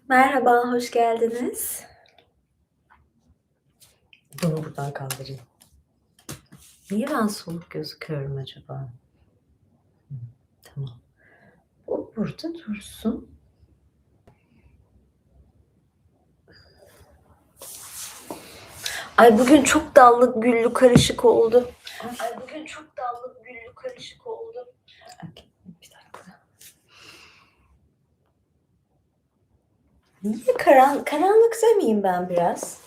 Merhaba, hoş geldiniz. Bunu buradan kaldırayım. Niye ben soluk gözüküyorum acaba? Hıı, tamam. O burada dursun. Ay bugün çok dallı güllü karışık oldu. Ay bugün çok dallı güllü karışık oldu. Okay, bir dakika. Niye karanlık demeyeyim ben biraz?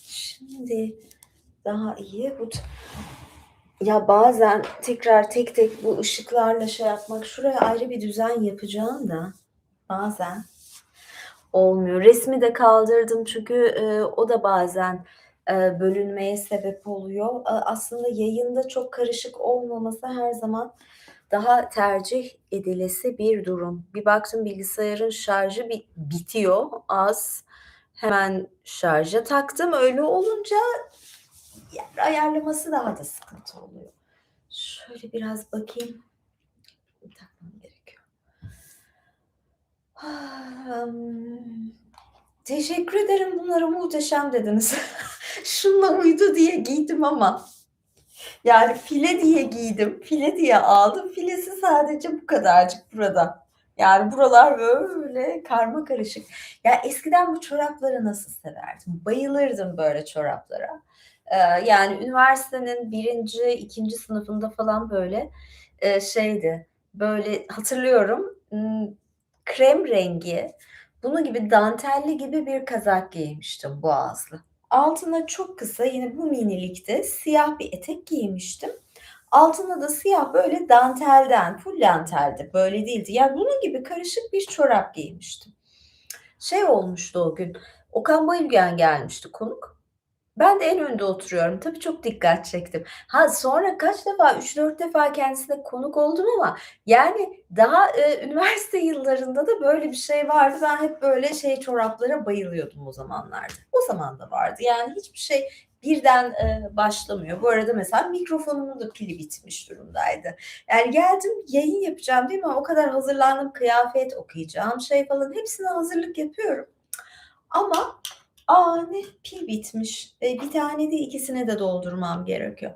Şimdi daha iyi. Ya bazen tekrar tek tek bu ışıklarla şey yapmak, şuraya ayrı bir düzen yapacağım da bazen olmuyor. Resmi de kaldırdım çünkü, o da bazen, bölünmeye sebep oluyor. Aslında yayında çok karışık olmaması her zaman daha tercih edilesi bir durum. Bir baktım bilgisayarın şarjı bitiyor, az. Hemen şarja taktım. Öyle olunca yer ayarlaması daha da sıkıntı oluyor. Şöyle biraz bakayım. Takmam gerekiyor. Teşekkür ederim, bunları muhteşem dediniz. Şununla uydu diye giydim ama yani file diye giydim, file diye aldım. Filesi sadece bu kadarcık burada. Yani buralar böyle karmakarışık. Ya eskiden bu çorapları nasıl severdim? Bayılırdım böyle çoraplara. Yani üniversitenin birinci, ikinci sınıfında falan böyle, şeydi, böyle hatırlıyorum, krem rengi, bunun gibi dantelli gibi bir kazak giymiştim boğazlı. Altına çok kısa yine bu minilikte siyah bir etek giymiştim. Altına da siyah böyle dantelden, full danteldi, böyle değildi. Yani bunun gibi karışık bir çorap giymiştim. Şey olmuştu o gün, Okan Bayülgen gelmişti konuk. Ben de en önde oturuyorum. Tabii çok dikkat çektim. Ha, sonra kaç defa, 3-4 defa kendisine konuk oldum ama yani daha, üniversite yıllarında da böyle bir şey vardı. Ben hep böyle şey çoraplara bayılıyordum o zamanlarda. O zaman da vardı. Yani hiçbir şey birden, başlamıyor. Bu arada mesela mikrofonumun da pili bitmiş durumdaydı. Yani geldim, yayın yapacağım değil mi? O kadar hazırlandım, kıyafet, okuyacağım şey falan hepsine hazırlık yapıyorum ama ne pil bitmiş. Bir tane değil, ikisini de doldurmam gerekiyor.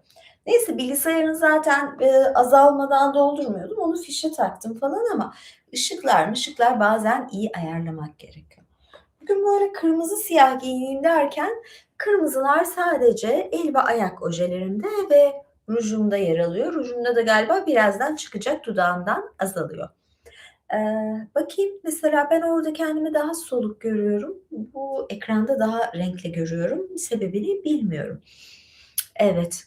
Neyse bilgisayarın zaten, azalmadan doldurmuyordum. Onu fişe taktım falan ama ışıklar bazen iyi ayarlamak gerekiyor. Bugün böyle kırmızı siyah giyineyim derken kırmızılar sadece el ve ayak ojelerimde ve rujumda yer alıyor. Rujumda da galiba birazdan çıkacak, dudağımdan azalıyor. Bakayım, mesela ben orada kendimi daha soluk görüyorum. Bu ekranda daha renkli görüyorum. Sebebini bilmiyorum. Evet,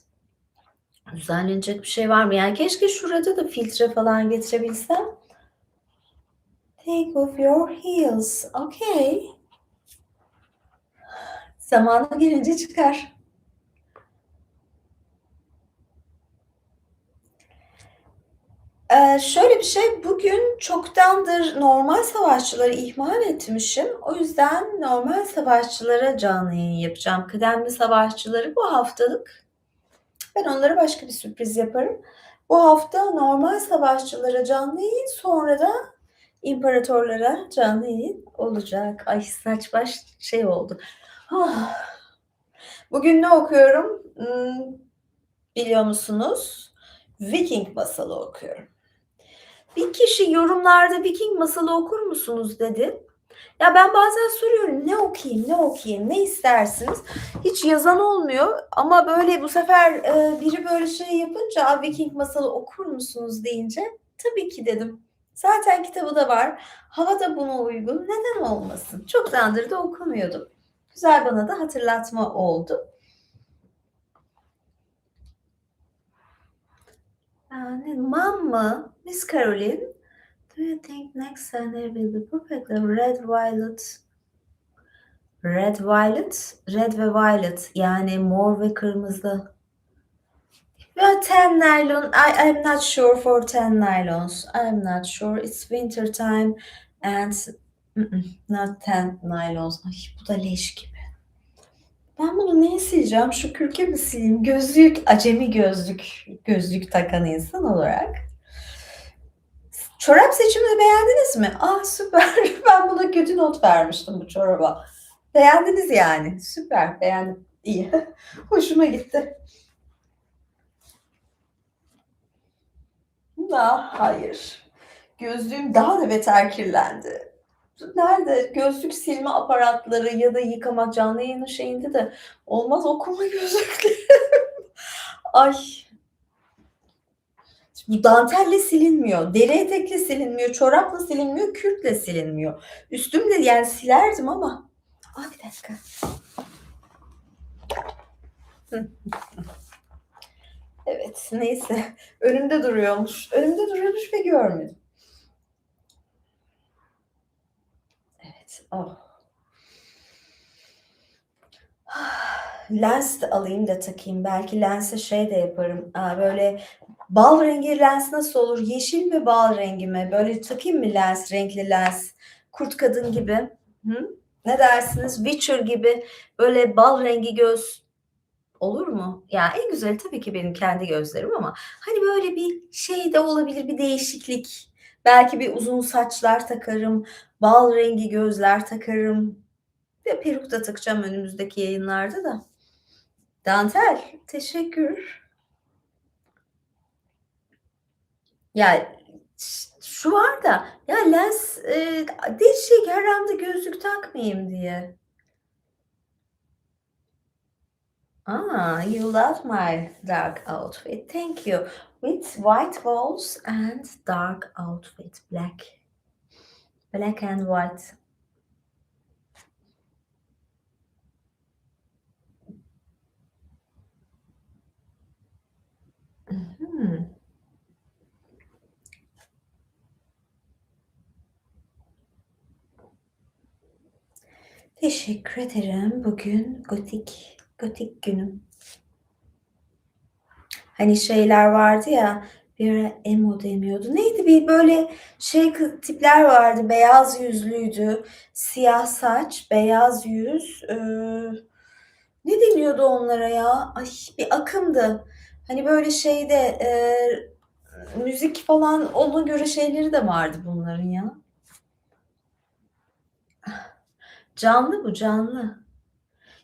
düzenlenecek bir şey var mı? Yani keşke şurada da filtre falan getirebilsem. Take off your heels. Okay. Zamanı gelince çıkar. Şöyle bir şey, bugün çoktandır normal savaşçıları ihmal etmişim. O yüzden normal savaşçılara canlı yayın yapacağım. Kıdemli savaşçıları bu haftalık. Ben onlara başka bir sürpriz yaparım. Bu hafta normal savaşçılara canlı yayın, sonra da imparatorlara canlı yayın olacak. Ay saç baş şey oldu. Ah. Bugün ne okuyorum? Biliyor musunuz? Viking masalı okuyorum. Bir kişi yorumlarda "Viking masalı okur musunuz?" dedi. Ya, ben bazen soruyorum, "Ne okuyayım, ne okuyayım, ne istersiniz?" Hiç yazan olmuyor ama böyle bu sefer, biri böyle şey yapınca, "A, Viking masalı okur musunuz?" deyince, "Tabii ki." dedim. Zaten kitabı da var. Hava da buna uygun. Neden olmasın? Çoktandır da okumuyordum. Güzel, bana da hatırlatma oldu. Mom mı? Miss Caroline, "Do you think next Sunday will be perfectly red ve violet yani mor ve kırmızı. Well, ten nylon. I'm not sure for ten nylons. I'm not sure. It's winter time and not ten nylons. Ay bu da leş gibi. Ben bunu neye sileceğim? Şu kürke mi sileyim? Gözlük, acemi gözlük takan insan olarak. Çorap seçimini beğendiniz mi? Ah süper. Ben buna kötü not vermiştim bu çoraba. Beğendiniz yani. Süper. Beğendim. İyi. Hoşuma gitti. Hayır. Gözlüğüm daha da beter kirlendi. Nerede? Gözlük silme aparatları ya da yıkama canlı yayının şeyinde de olmaz okuma gözlükleri. Ay. Bu dantelle silinmiyor, deri etekle silinmiyor, çorapla silinmiyor, kürkle silinmiyor. Üstümde yani silerdim ama. Bir dakika. Evet, neyse. Önümde duruyormuş. Önümde duruyormuş ve görmedim. Evet. Lens de alayım da takayım. Belki lense şey de yaparım. Böyle bal rengi lens nasıl olur? Yeşil mi bal rengi mi? Böyle takayım mı lens, renkli lens? Kurt kadın gibi. Hı? Ne dersiniz? Witcher gibi böyle bal rengi göz olur mu? Ya en güzeli tabii ki benim kendi gözlerim ama hani böyle bir şey de olabilir, bir değişiklik. Belki bir uzun saçlar takarım, bal rengi gözler takarım. Ve peruk da takacağım önümüzdeki yayınlarda da. Dantel, teşekkür. Ya şu var da ya lens değişik her anda gözlük takmayayım diye. You love my dark outfit. Thank you. With white balls and dark outfit. Black. Black and white. Hmm. Teşekkür ederim. Bugün gotik günüm. Hani şeyler vardı ya, bir ara emo deniyordu. Neydi bir böyle şey tipler vardı, beyaz yüzlüydü, siyah saç, beyaz yüz. Ne deniyordu onlara ya? Ay bir akımdı. Hani böyle şeyde müzik falan ona göre şeyleri de vardı bunların ya. Canlı bu canlı.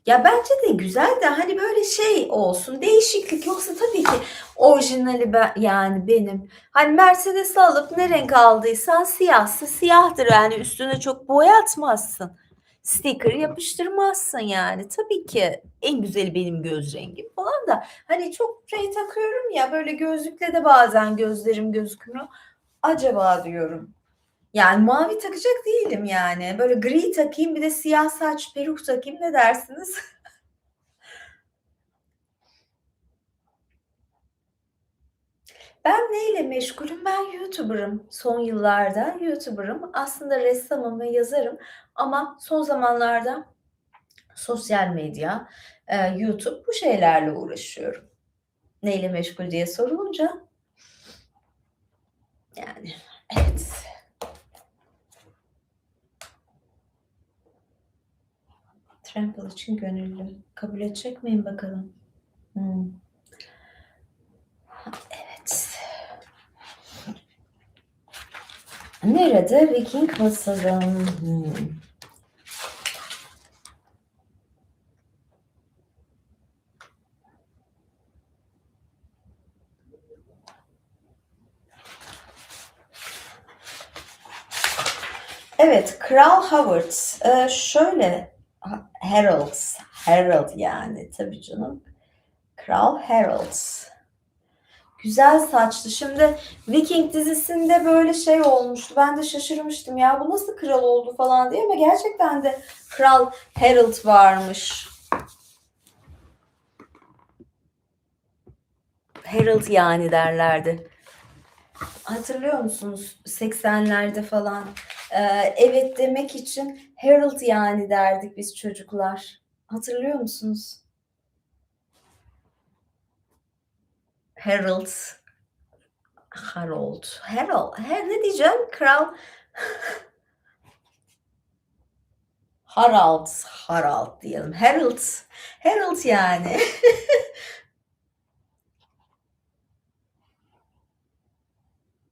Ya bence de güzel de hani böyle şey olsun, değişiklik yoksa tabii ki orijinali yani benim. Hani Mercedes'i alıp ne renk aldıysan siyahsa siyahtır yani üstüne çok boyatmazsın. Sticker yapıştırmazsın yani. Tabii ki en güzeli benim göz rengim falan da hani çok şey takıyorum ya böyle gözlükle de bazen gözlerim gözükmüyor. Acaba diyorum. Yani mavi takacak değilim yani. Böyle gri takayım bir de siyah saç peruk takayım ne dersiniz? Ben neyle meşgulüm? Ben YouTuber'ım. Son yıllarda YouTuber'ım. Aslında ressamım ve yazarım ama son zamanlarda sosyal medya, YouTube bu şeylerle uğraşıyorum. Neyle meşgul diye sorulunca yani evet. Trample için gönüllü. Kabul edecek miyim bakalım? Evet. Nerede? Viking masalım. Evet, Kral Howard. Şöyle Harold yani tabii canım. Kral Harold. Güzel saçlı. Şimdi Viking dizisinde böyle şey olmuştu. Ben de şaşırmıştım ya bu nasıl kral oldu falan diye ama gerçekten de Kral Harold varmış. Harold yani derlerdi. Hatırlıyor musunuz 80'lerde falan? Evet demek için Harold yani derdik biz çocuklar. Hatırlıyor musunuz? Harold. Harold. Ne diyeceğim? Kral. Harald diyelim. Harold yani.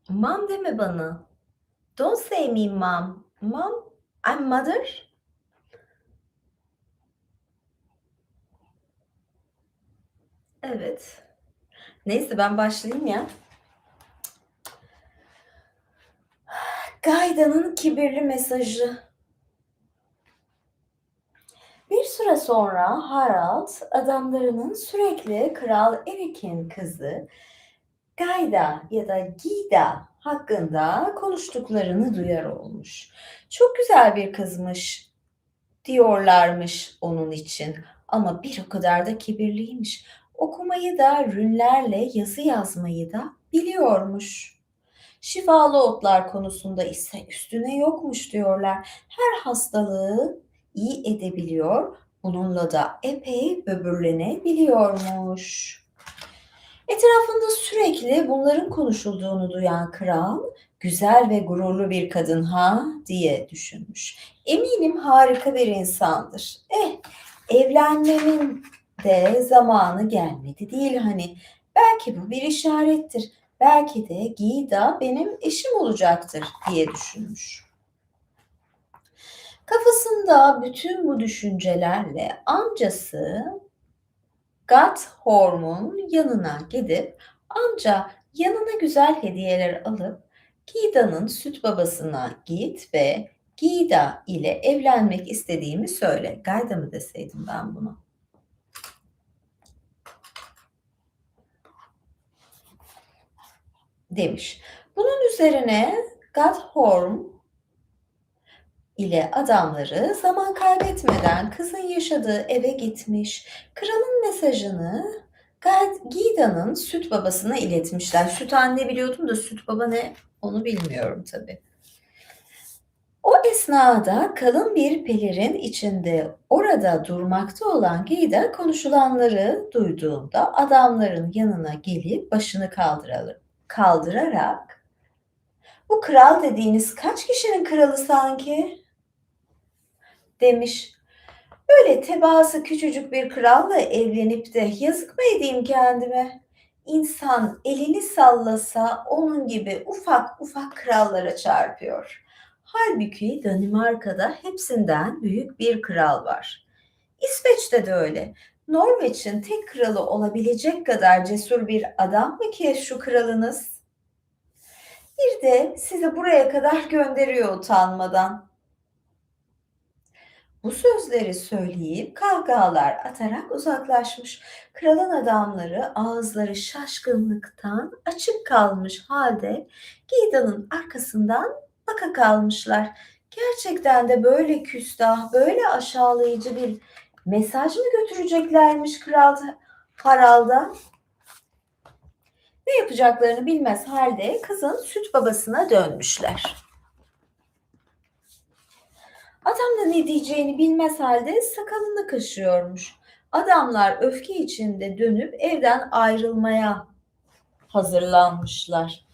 Mam deme bana. Don't say me mom. Mom, I'm mother. Evet. Neyse ben başlayayım ya. Gayda'nın kibirli mesajı. Bir süre sonra Harald, adamlarının sürekli Kral Erik'in kızı Gayda ya da Gida hakkında konuştuklarını duyar olmuş. Çok güzel bir kızmış diyorlarmış onun için ama bir o kadar da kibirliymiş. Okumayı da, rünlerle yazı yazmayı da biliyormuş. Şifalı otlar konusunda ise üstüne yokmuş diyorlar. Her hastalığı iyi edebiliyor, bununla da epey böbürlenebiliyormuş. Etrafında sürekli bunların konuşulduğunu duyan kral, güzel ve gururlu bir kadın ha diye düşünmüş. Eminim harika bir insandır. Evlenmemin de zamanı gelmedi değil hani. Belki bu bir işarettir. Belki de Gida benim eşim olacaktır diye düşünmüş. Kafasında bütün bu düşüncelerle amcası Gathorm'un yanına gidip amca yanına güzel hediyeler alıp Gida'nın süt babasına git ve Gida ile evlenmek istediğimi söyle. Gayda mı deseydim ben bunu? Demiş. Bunun üzerine Gathorm ile adamları zaman kaybetmeden kızın yaşadığı eve gitmiş. Kralın mesajını Gida'nın süt babasına iletmişler. Süt anne biliyordum da süt baba ne onu bilmiyorum tabii. O esnada kalın bir pelerin içinde orada durmakta olan Gida konuşulanları duyduğunda adamların yanına gelip başını kaldırarak "Bu kral dediğiniz kaç kişinin kralı sanki?" demiş. "Böyle tebaası küçücük bir kralla evlenip de yazık mı edeyim kendime? İnsan elini sallasa onun gibi ufak ufak krallara çarpıyor. Halbuki Danimarka'da hepsinden büyük bir kral var. İsveç'te de öyle. Norveç'in tek kralı olabilecek kadar cesur bir adam mı ki şu kralınız? Bir de sizi buraya kadar gönderiyor utanmadan." Bu sözleri söyleyip kahkahalar atarak uzaklaşmış. Kralın adamları ağızları şaşkınlıktan açık kalmış halde Gida'nın arkasından baka kalmışlar. Gerçekten de böyle küstah, böyle aşağılayıcı bir mesaj mı götüreceklermiş Kral Harald'a? Ne yapacaklarını bilmez halde kızın süt babasına dönmüşler. Adam da ne diyeceğini bilmez halde sakalını kaşıyormuş. Adamlar öfke içinde dönüp evden ayrılmaya hazırlanmışlar.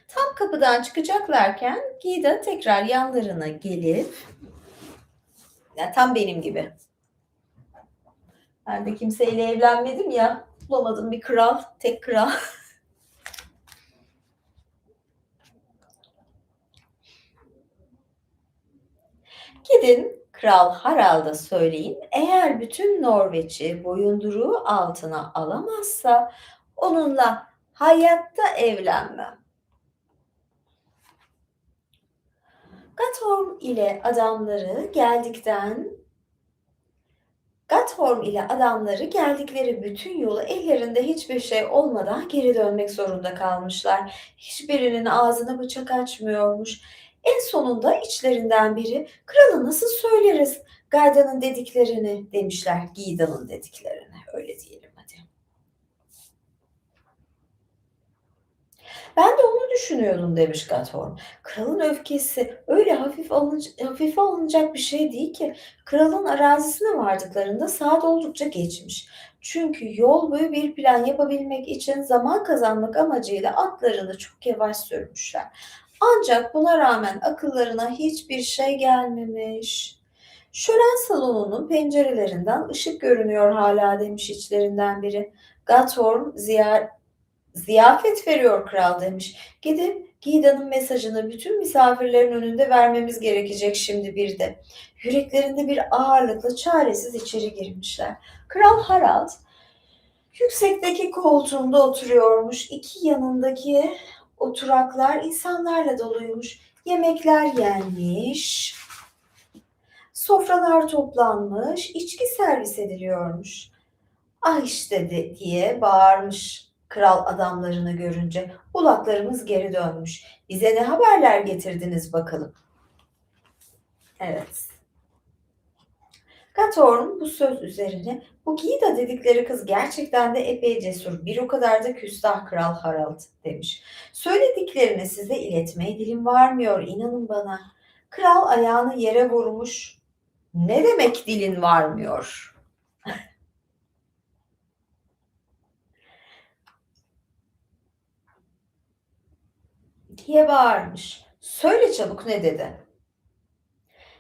Tam kapıdan çıkacaklarken Gida tekrar yanlarına gelip, ya tam benim gibi. Ben de kimseyle evlenmedim ya, bulamadım bir kral, tek kral. Gidin Kral Harald'a söyleyin, eğer bütün Norveç'i boyunduruğu altına alamazsa onunla hayatta evlenmem. Gathorm ile adamları geldikleri bütün yolu ellerinde hiçbir şey olmadan geri dönmek zorunda kalmışlar. Hiçbirinin ağzına bıçak açmıyormuş. En sonunda içlerinden biri, "Krala nasıl söyleriz Gayda'nın dediklerini?" demişler. Gida'nın dediklerini, öyle diyelim hadi. "Ben de onu düşünüyordum," demiş Gathorm. "Kralın öfkesi öyle hafife alınacak bir şey değil ki. Kralın arazisine vardıklarında saat oldukça geçmiş. Çünkü yol boyu bir plan yapabilmek için zaman kazanmak amacıyla atlarını çok yavaş sürmüşler. Ancak buna rağmen akıllarına hiçbir şey gelmemiş. Şölen salonunun pencerelerinden ışık görünüyor hala," demiş içlerinden biri. Gathorm Ziyafet veriyor kral demiş. Gidip Gida'nın mesajını bütün misafirlerin önünde vermemiz gerekecek şimdi bir de. Yüreklerinde bir ağırlıkla çaresiz içeri girmişler. Kral Harald yüksekteki koltuğunda oturuyormuş. İki yanındaki oturaklar insanlarla doluymuş. Yemekler yenmiş, sofralar toplanmış, içki servis ediliyormuş. Ah işte diye bağırmış kral adamlarını görünce. Kulaklarımız geri dönmüş. Bize ne haberler getirdiniz bakalım. Evet. Gatorm bu söz üzerine bu Gida dedikleri kız gerçekten de epey cesur. Bir o kadar da küstah Kral Harald demiş. Söylediklerini size iletmeye dilim varmıyor inanın bana. Kral ayağını yere vurmuş. Ne demek dilin varmıyor? Diye bağırmış. Söyle çabuk ne dedi?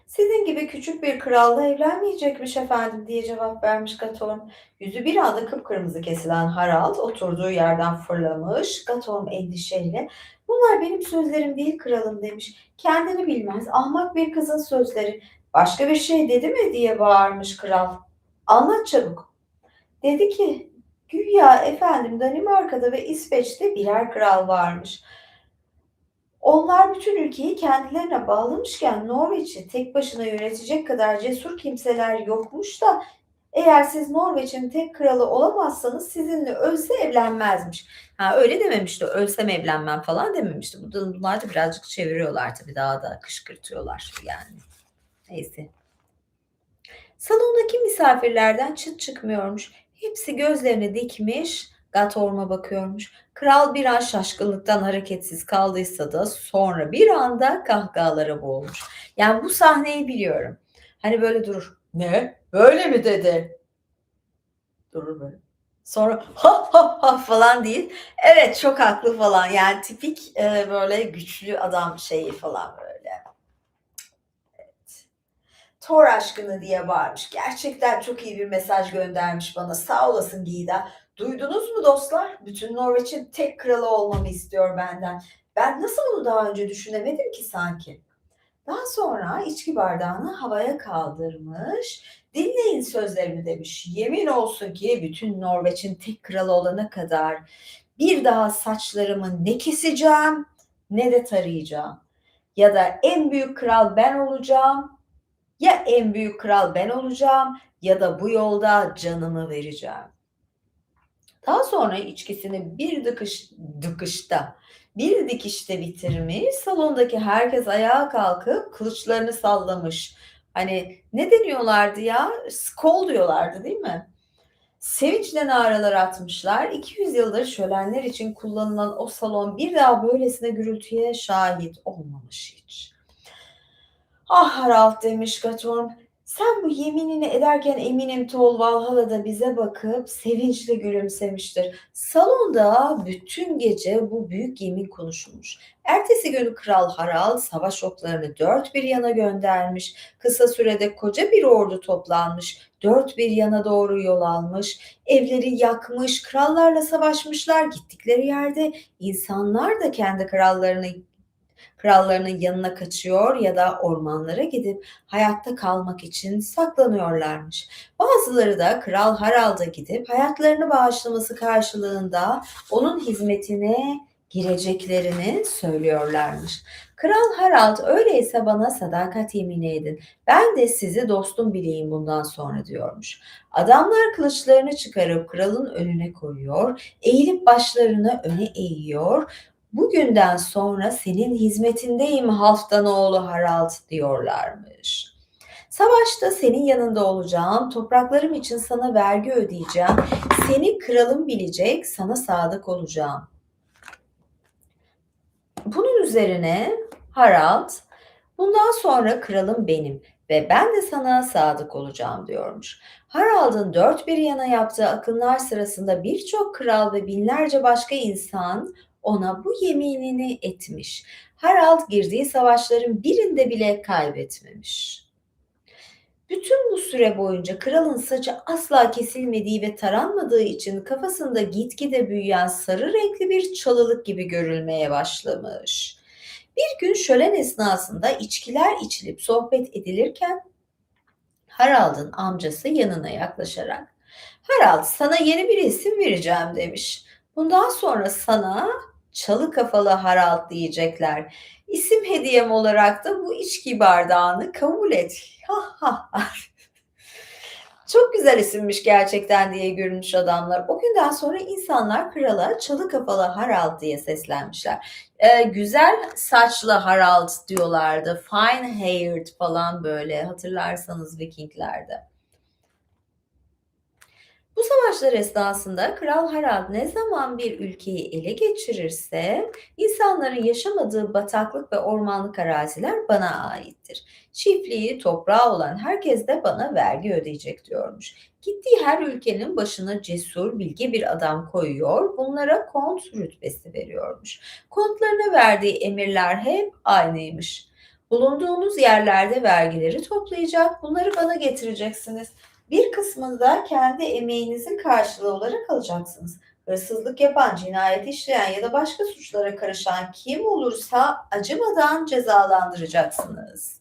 Sizin gibi küçük bir kralla evlenmeyecekmiş efendim diye cevap vermiş Gatorm. Yüzü bir anda kıpkırmızı kesilen Harald oturduğu yerden fırlamış. Gatorm endişeyle bunlar benim sözlerim değil kralım demiş. Kendini bilmez ahmak bir kızın sözleri. Başka bir şey dedi mi diye bağırmış kral. Anlat çabuk. Dedi ki güya efendim Danimarka'da ve İsveç'te birer kral varmış. Onlar bütün ülkeyi kendilerine bağlamışken Norveç'i tek başına yönetecek kadar cesur kimseler yokmuş da eğer siz Norveç'in tek kralı olamazsanız sizinle ölse evlenmezmiş. Ha öyle dememişti. Ölsem evlenmem falan dememişti. Bunlar da birazcık çeviriyorlar tabii daha da kışkırtıyorlar yani. Neyse. Salondaki misafirlerden çıt çıkmıyormuş. Hepsi gözlerini dikmiş, Gatorm'a bakıyormuş. Kral bir an şaşkınlıktan hareketsiz kaldıysa da sonra bir anda kahkahalara boğulmuş. Yani bu sahneyi biliyorum. Hani böyle durur. Ne? Böyle mi dedi? Durur böyle. Sonra ha ha ha falan değil. Evet çok haklı falan. Yani tipik böyle güçlü adam şeyi falan böyle. Thor aşkını diye bağırmış. Gerçekten çok iyi bir mesaj göndermiş bana. Sağ olasın Gida. Duydunuz mu dostlar? Bütün Norveç'in tek kralı olmamı istiyor benden. Ben nasıl bunu daha önce düşünemedim ki sanki? Daha sonra içki bardağını havaya kaldırmış. Dinleyin sözlerimi demiş. Yemin olsun ki bütün Norveç'in tek kralı olana kadar bir daha saçlarımı ne keseceğim ne de tarayacağım. Ya da en büyük kral ben olacağım ya en büyük kral ben olacağım ya da bu yolda canımı vereceğim. Daha sonra içkisini bir dikişte bitirmiş. Salondaki herkes ayağa kalkıp kılıçlarını sallamış. Hani ne deniyorlardı ya? Skol diyorlardı değil mi? Sevinçle naralar atmışlar. 200 yıldır şölenler için kullanılan o salon bir daha böylesine gürültüye şahit olmamış hiç. Ah Harald demiş Gatorm, sen bu yeminini ederken eminim Tol Valhalla'da bize bakıp sevinçle gülümsemiştir. Salonda bütün gece bu büyük yemin konuşulmuş. Ertesi gün Kral Harald savaş oklarını dört bir yana göndermiş. Kısa sürede koca bir ordu toplanmış. Dört bir yana doğru yol almış. Evleri yakmış, krallarla savaşmışlar. Gittikleri yerde insanlar da kendi krallarının yanına kaçıyor ya da ormanlara gidip hayatta kalmak için saklanıyorlarmış. Bazıları da Kral Harald'a gidip hayatlarını bağışlaması karşılığında onun hizmetine gireceklerini söylüyorlarmış. Kral Harald öyleyse bana sadakat yemini edin. Ben de sizi dostum bileyim bundan sonra diyormuş. Adamlar kılıçlarını çıkarıp kralın önüne koyuyor, eğilip başlarını öne eğiyor. Bugünden sonra senin hizmetindeyim Halfdanoğlu Harald diyorlarmış. Savaşta senin yanında olacağım, topraklarım için sana vergi ödeyeceğim, seni kralım bilecek, sana sadık olacağım. Bunun üzerine Harald, bundan sonra kralım benim ve ben de sana sadık olacağım diyormuş. Harald'ın dört bir yana yaptığı akınlar sırasında birçok kral ve binlerce başka insan ona bu yeminini etmiş. Harald girdiği savaşların birinde bile kaybetmemiş. Bütün bu süre boyunca kralın saçı asla kesilmediği ve taranmadığı için kafasında gitgide büyüyen sarı renkli bir çalılık gibi görülmeye başlamış. Bir gün şölen esnasında içkiler içilip sohbet edilirken Harald'ın amcası yanına yaklaşarak "Harald, sana yeni bir isim vereceğim." demiş. "Bundan sonra sana çalı kafalı Harald diyecekler. İsim hediyem olarak da bu içki bardağını kabul et." Ha ha ha. Çok güzel isimmiş gerçekten diye gülmüş adamlar. O günden sonra insanlar krala çalı kafalı Harald diye seslenmişler. Güzel saçlı Harald diyorlardı. Fine haired falan böyle hatırlarsanız Vikinglerde. Bu savaşlar esnasında Kral Harald ne zaman bir ülkeyi ele geçirirse insanların yaşamadığı bataklık ve ormanlık araziler bana aittir. Çiftliği, toprağı olan herkes de bana vergi ödeyecek diyormuş. Gittiği her ülkenin başına cesur, bilge bir adam koyuyor, bunlara kont rütbesi veriyormuş. Kontlarına verdiği emirler hep aynıymış. Bulunduğunuz yerlerde vergileri toplayacak, bunları bana getireceksiniz. Bir kısmını da kendi emeğinizin karşılığı olarak alacaksınız. Hırsızlık yapan, cinayet işleyen ya da başka suçlara karışan kim olursa acımadan cezalandıracaksınız.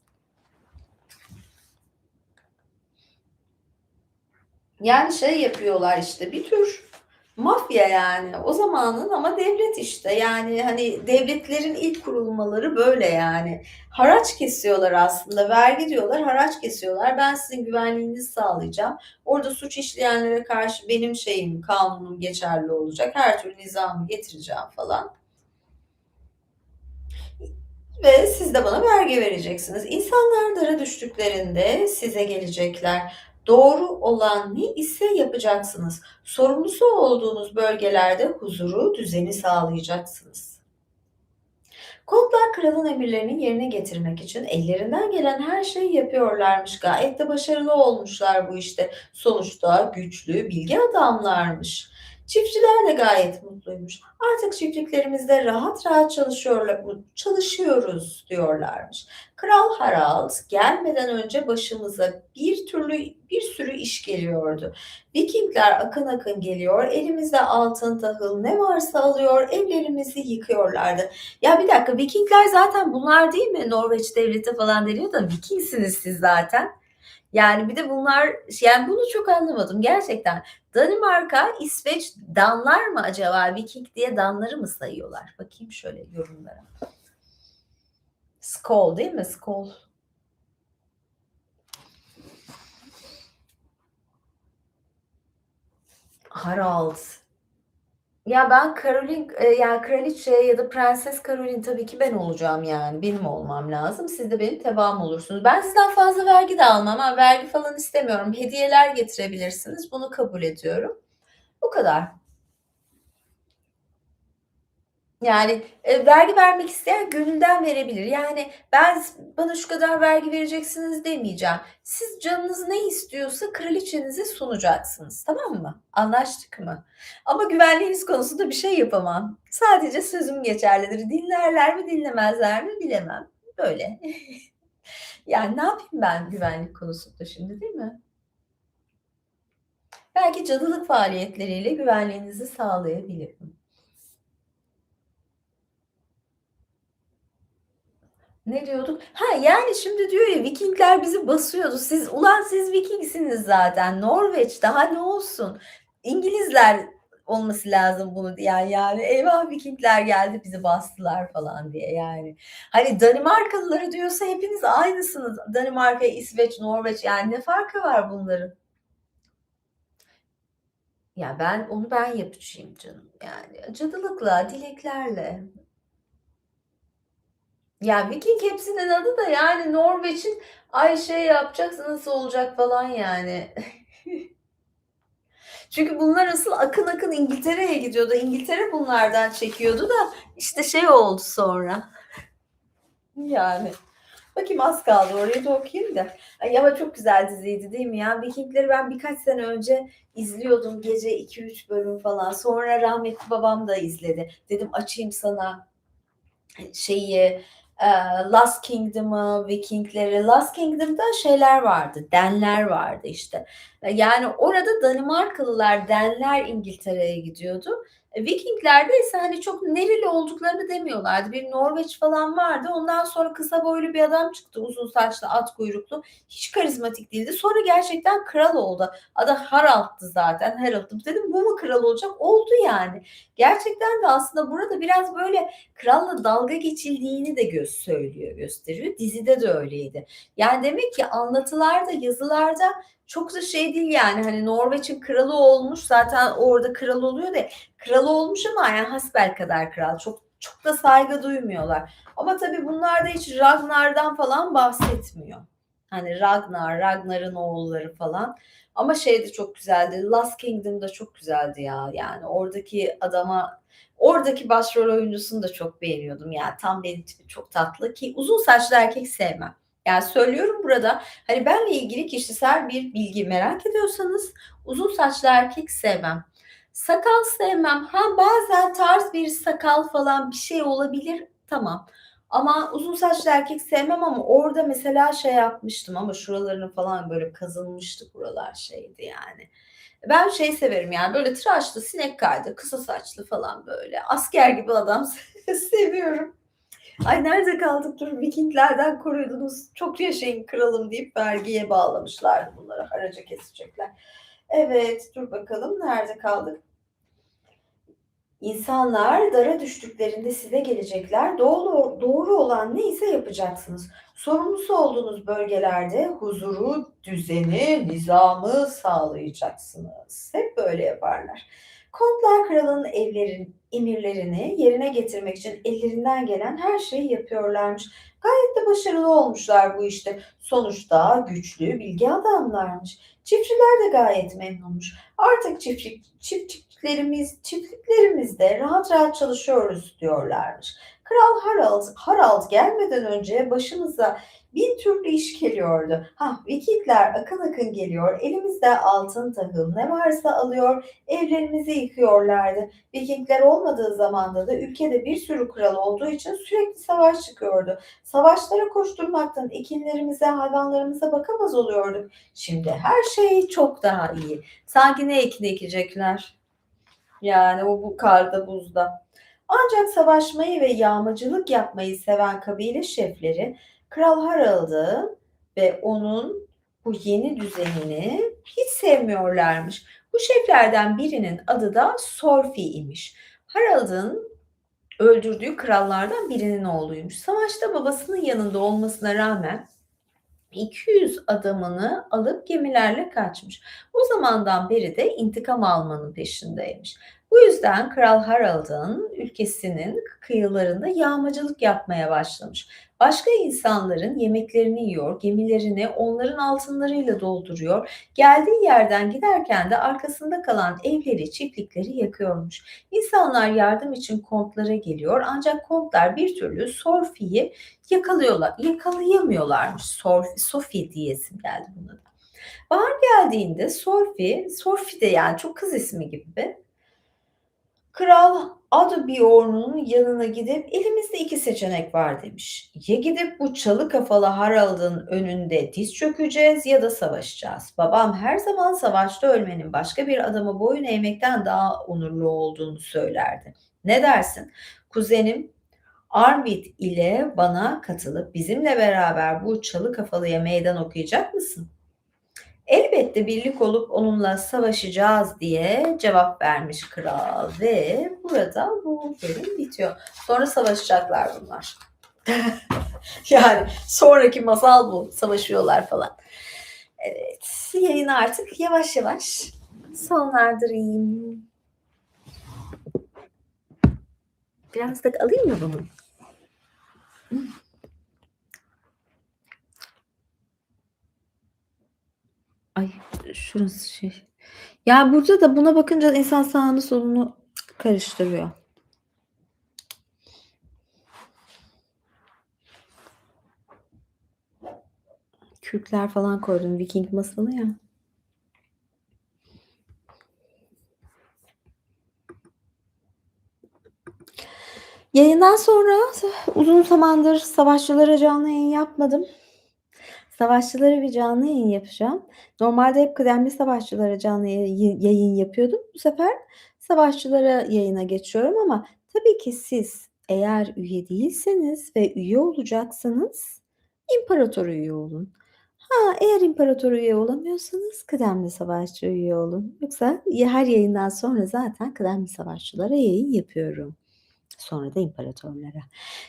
Yani şey yapıyorlar işte bir tür mafya yani o zamanın ama devlet işte yani hani devletlerin ilk kurulmaları böyle yani haraç kesiyorlar aslında vergi diyorlar haraç kesiyorlar ben sizin güvenliğinizi sağlayacağım orada suç işleyenlere karşı benim şeyim kanunum geçerli olacak her türlü nizamı getireceğim falan ve siz de bana vergi vereceksiniz. İnsanlar dara düştüklerinde size gelecekler. Doğru olan ne ise yapacaksınız. Sorumlusu olduğunuz bölgelerde huzuru, düzeni sağlayacaksınız. Kontlar kralın emirlerini yerine getirmek için ellerinden gelen her şeyi yapıyorlarmış. Gayet de başarılı olmuşlar bu işte. Sonuçta güçlü, bilge adamlarmış. Çiftçiler de gayet mutluymuş. Artık çiftliklerimizde rahat rahat çalışıyoruz diyorlarmış. Kral Harald gelmeden önce başımıza bir sürü iş geliyordu. Vikingler akın akın geliyor, elimizde altın, tahıl ne varsa alıyor, evlerimizi yıkıyorlardı. Ya bir dakika Vikingler zaten bunlar değil mi? Norveç devleti falan deniyor da Vikingsiniz siz zaten. Yani bir de bunlar yani bunu çok anlamadım gerçekten. Danimarka, İsveç Danlar mı acaba? Viking diye Danları mı sayıyorlar? Bakayım şöyle yorumlara. Skol değil mi? Skol. Harald. Ya ben yani kraliçe ya da prenses Caroline tabii ki ben olacağım yani. Benim olmam lazım. Siz de benim tebaam olursunuz. Ben sizden fazla vergi de almam. Ha, vergi falan istemiyorum. Hediyeler getirebilirsiniz. Bunu kabul ediyorum. Bu kadar. Yani vergi vermek isteyen gönülden verebilir. Yani ben bana şu kadar vergi vereceksiniz demeyeceğim. Siz canınız ne istiyorsa kraliçenize sunacaksınız. Tamam mı? Anlaştık mı? Ama güvenliğiniz konusunda bir şey yapamam. Sadece sözüm geçerlidir. Dinlerler mi dinlemezler mi bilemem. Böyle. Yani ne yapayım ben güvenlik konusunda şimdi değil mi? Belki cadılık faaliyetleriyle güvenliğinizi sağlayabilirim. Ne diyorduk? Ha yani şimdi diyor ya Vikingler bizi basıyordu. Siz Vikingsiniz zaten. Norveç daha ne olsun? İngilizler olması lazım bunu diyen yani eyvah Vikingler geldi bizi bastılar falan diye yani. Hani Danimarkalıları diyorsa hepiniz aynısınız. Danimarka, İsveç, Norveç yani ne farkı var bunların? Ya ben yapacağım canım yani. Cadılıkla, dileklerle. Ya Viking hepsinin adı da yani Norveç'in ay şey yapacaksın nasıl olacak falan yani. Çünkü bunlar asıl akın akın İngiltere'ye gidiyordu. İngiltere bunlardan çekiyordu da işte şey oldu sonra. Yani. Bakayım az kaldı orayı da okuyayım da. Ay ama çok güzel diziydi değil mi ya? Vikingleri ben birkaç sene önce izliyordum gece 2-3 bölüm falan. Sonra rahmetli babam da izledi. Dedim açayım sana şeyi Last Kingdom'ı, Vikingleri. Last Kingdom'da şeyler vardı, denler vardı işte. Yani orada Danimarkalılar, denler İngiltere'ye gidiyordu. Vikinglerde ise hani çok nereli olduklarını demiyorlardı. Bir Norveç falan vardı. Ondan sonra kısa boylu bir adam çıktı. Uzun saçlı, at kuyruklu. Hiç karizmatik değildi. Sonra gerçekten kral oldu. Adı Harald'dı zaten. Harald'ım. Dedim bu mu kral olacak? Oldu yani. Gerçekten de aslında burada biraz böyle kralla dalga geçildiğini de gösteriyor. Dizide de öyleydi. Yani demek ki anlatılarda, yazılarda çok da şey değil yani hani Norveç'in kralı olmuş zaten orada kral oluyor da kral olmuş ama yani hasbelkader kral. Çok da saygı duymuyorlar. Ama tabii bunlarda hiç Ragnar'dan falan bahsetmiyor. Hani Ragnar'ın oğulları falan. Ama şey de çok güzeldi. Last Kingdom'da çok güzeldi ya. Yani oradaki başrol oyuncusunu da çok beğeniyordum. Yani tam benim tipi çok tatlı ki uzun saçlı erkek sevmem. Yani söylüyorum burada hani benle ilgili kişisel bir bilgi merak ediyorsanız uzun saçlı erkek sevmem. Sakal sevmem. Ha bazen tarz bir sakal falan bir şey olabilir. Tamam. Ama uzun saçlı erkek sevmem ama orada mesela şey yapmıştım ama şuralarını falan böyle kazınmıştı buralar şeydi yani. Ben şey severim yani böyle tıraşlı, sinek kaydı, kısa saçlı falan böyle asker gibi adam seviyorum. Ay nerede kaldık? Dur Vikinglerden koruyordunuz. Çok yaşayın kralım deyip vergiye bağlamışlardı bunları. Haraca kesecekler. Evet dur bakalım nerede kaldık? İnsanlar dara düştüklerinde size gelecekler. Doğru olan neyse yapacaksınız. Sorumlusu olduğunuz bölgelerde huzuru, düzeni, nizamı sağlayacaksınız. Hep böyle yaparlar. Kontlar kralın emirlerini yerine getirmek için ellerinden gelen her şeyi yapıyorlarmış. Gayet de başarılı olmuşlar bu işte. Sonuçta güçlü, bilgi adamlarmış. Çiftçiler de gayet memnunmuş. Artık çiftliklerimizde rahat rahat çalışıyoruz diyorlarmış. Kral Harald gelmeden önce başımıza bin türlü iş geliyordu. Vikingler akın akın geliyor, elimizde altın tahıl ne varsa alıyor, evlerimizi yıkıyorlardı. Vikingler olmadığı zamanda da ülkede bir sürü kral olduğu için sürekli savaş çıkıyordu. Savaşlara koşturmaktan ekinlerimize, hayvanlarımıza bakamaz oluyorduk. Şimdi her şey çok daha iyi. Sanki ne ekin ekecekler? Yani o bu karda buzda. Ancak savaşmayı ve yağmacılık yapmayı seven kabile şefleri Kral Harald'ı ve onun bu yeni düzenini hiç sevmiyorlarmış. Bu şeflerden birinin adı da Sorfi imiş. Harald'ın öldürdüğü krallardan birinin oğluymuş. Savaşta babasının yanında olmasına rağmen 200 adamını alıp gemilerle kaçmış. O zamandan beri de intikam almanın peşindeymiş. Bu yüzden Kral Harald'ın ülkesinin kıyılarında yağmacılık yapmaya başlamış. Başka insanların yemeklerini yiyor, gemilerini onların altınlarıyla dolduruyor. Geldiği yerden giderken de arkasında kalan evleri, çiftlikleri yakıyormuş. İnsanlar yardım için kontlara geliyor ancak kontlar bir türlü Sorfi'yi yakalayamıyorlarmış. Sophie diyesim geldi buna da. Bahar geldiğinde Sorfi de yani çok kız ismi gibi. Kral Adubiorn'un yanına gidip elimizde iki seçenek var demiş. Ya gidip bu çalı kafalı Harald'ın önünde diz çökeceğiz ya da savaşacağız. Babam her zaman savaşta ölmenin başka bir adama boyun eğmekten daha onurlu olduğunu söylerdi. Ne dersin? Kuzenim Arvid ile bana katılıp bizimle beraber bu çalı kafalıya meydan okuyacak mısın? Elbette birlik olup onunla savaşacağız diye cevap vermiş kral ve burada bu bölüm bitiyor. Sonra savaşacaklar bunlar. Yani sonraki masal bu. Savaşıyorlar falan. Evet, yayını artık yavaş yavaş sonlandırayım. Biraz da alayım mı bunu? Ay şurası şey. Ya burada da buna bakınca insan sağını solunu karıştırıyor. Kürkler falan koydum Viking masalı ya. Yayından sonra uzun zamandır savaşçılara canlı yayın yapmadım. Savaşçılara bir canlı yayın yapacağım. Normalde hep kıdemli savaşçılara canlı yayın yapıyordum. Bu sefer savaşçılara yayına geçiyorum ama tabii ki siz eğer üye değilseniz ve üye olacaksanız imparator üye olun. Eğer imparator üye olamıyorsanız kıdemli savaşçı üye olun. Yoksa her yayından sonra zaten kıdemli savaşçılara yayın yapıyorum. Sonra da imparatorlara.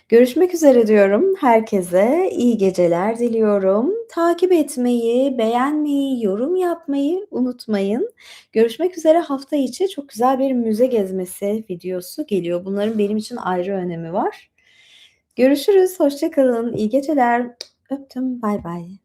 Görüşmek üzere diyorum herkese. İyi geceler diliyorum. Takip etmeyi, beğenmeyi, yorum yapmayı unutmayın. Görüşmek üzere. Hafta içi çok güzel bir müze gezmesi videosu geliyor. Bunların benim için ayrı önemi var. Görüşürüz. Hoşça kalın. İyi geceler. Öptüm. Bay bay.